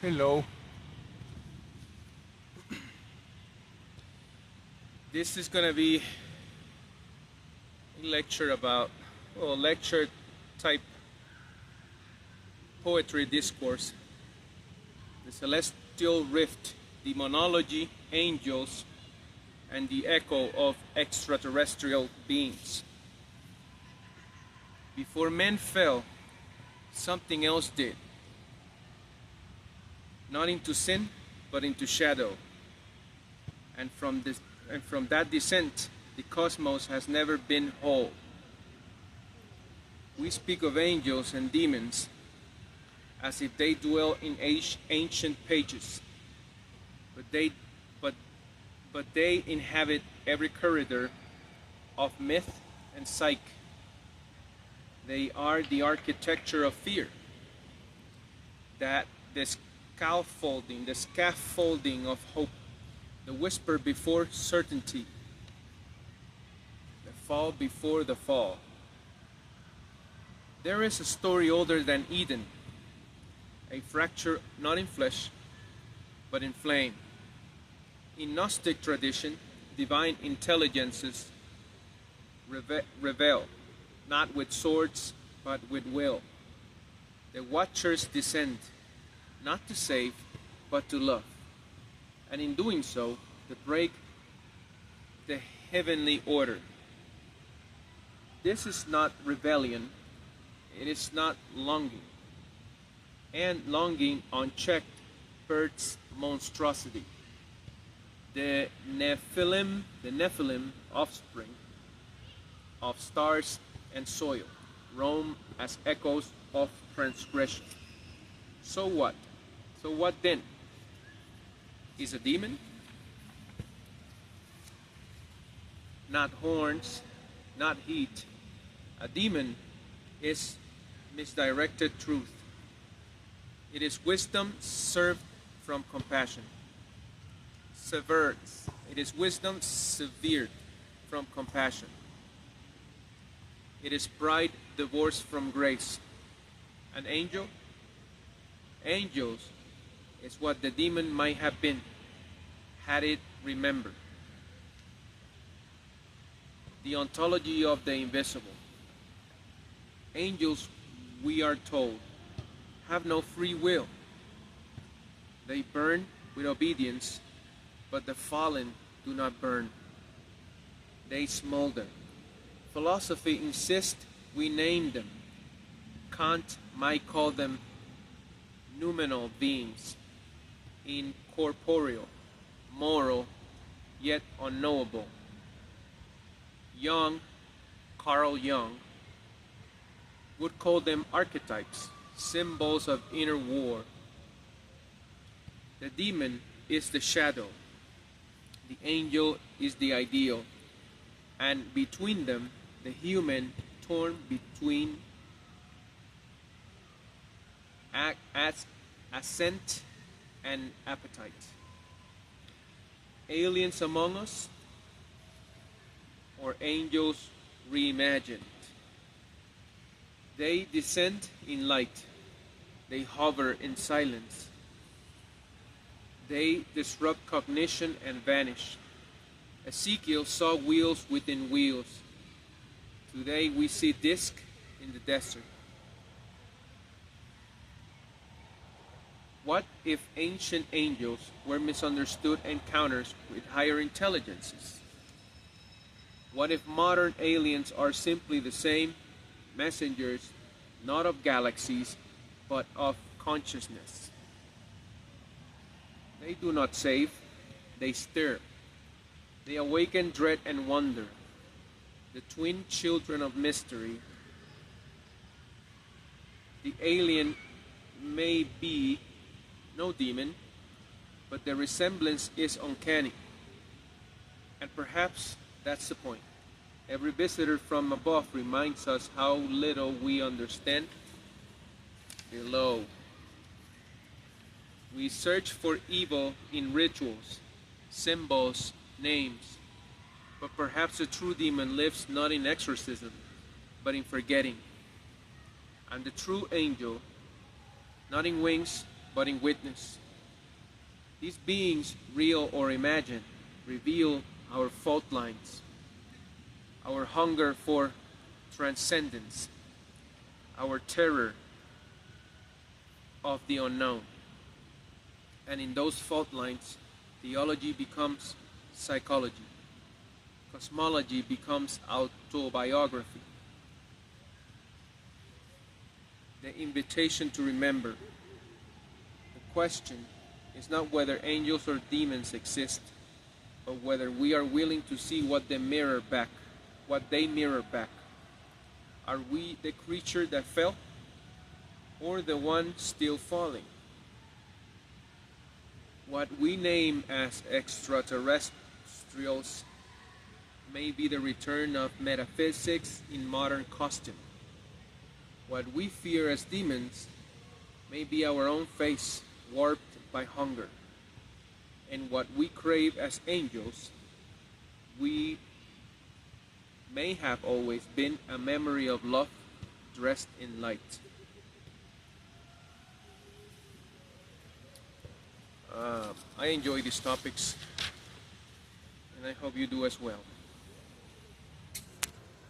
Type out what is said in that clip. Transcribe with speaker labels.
Speaker 1: Hello. This is going to be a lecture about, well, lecture type poetry discourse, the celestial rift, demonology, angels, and the echo of extraterrestrial beings. Before men fell, something else did. Not into sin, but into shadow. And from that descent, the cosmos has never been whole. We speak of angels and demons as if they dwell in ancient pages, but they inhabit every corridor of myth and psyche. They are the architecture of fear, that the scaffolding of hope, the whisper before certainty, the fall before the fall. There is a story older than Eden, a fracture not in flesh, but in flame. In Gnostic tradition, divine intelligences revel, not with swords, but with will. The watchers descend, not to save, but to love, and in doing so, to break the heavenly order. This is not rebellion, it is not longing, and longing unchecked births monstrosity. The Nephilim offspring of stars and soil roam as echoes of transgression. So what? So what then? Is a demon? Not horns, not heat. A demon is misdirected truth. It is wisdom served from compassion. It is wisdom severed from compassion. It is pride divorced from grace. An angel? Angels is what the demon might have been had it remembered. The ontology of the invisible. Angels, we are told, have no free will. They burn with obedience, but the fallen do not burn. They smolder. Philosophy insists we name them. Kant might call them noumenal beings, incorporeal, moral, yet unknowable. Carl Jung, would call them archetypes, symbols of inner war. The demon is the shadow, the angel is the ideal, and between them, the human torn between assent and appetite. Aliens among us, or angels reimagined. They descend in light. They hover in silence. They disrupt cognition and vanish. Ezekiel saw wheels within wheels. Today we see disc in the desert. What if ancient angels were misunderstood encounters with higher intelligences? What if modern aliens are simply the same messengers, not of galaxies, but of consciousness? They do not save, they stir. They awaken dread and wonder, the twin children of mystery. The alien may be no demon, but the resemblance is uncanny. And perhaps that's the point. Every visitor from above reminds us how little we understand below. We search for evil in rituals, symbols, names, but perhaps the true demon lives not in exorcism, but in forgetting. And the true angel, not in wings, but in witness. These beings, real or imagined, reveal our fault lines, our hunger for transcendence, our terror of the unknown. And in those fault lines, theology becomes psychology. Cosmology becomes autobiography. The invitation to remember. The question is not whether angels or demons exist, but whether we are willing to see what they mirror back. Are we the creature that fell, or the one still falling? What we name as extraterrestrials may be the return of metaphysics in modern costume. What we fear as demons may be our own face warped by hunger. And what we crave as angels, we may have always been a memory of love dressed in light. I enjoy these topics, and I hope you do as well.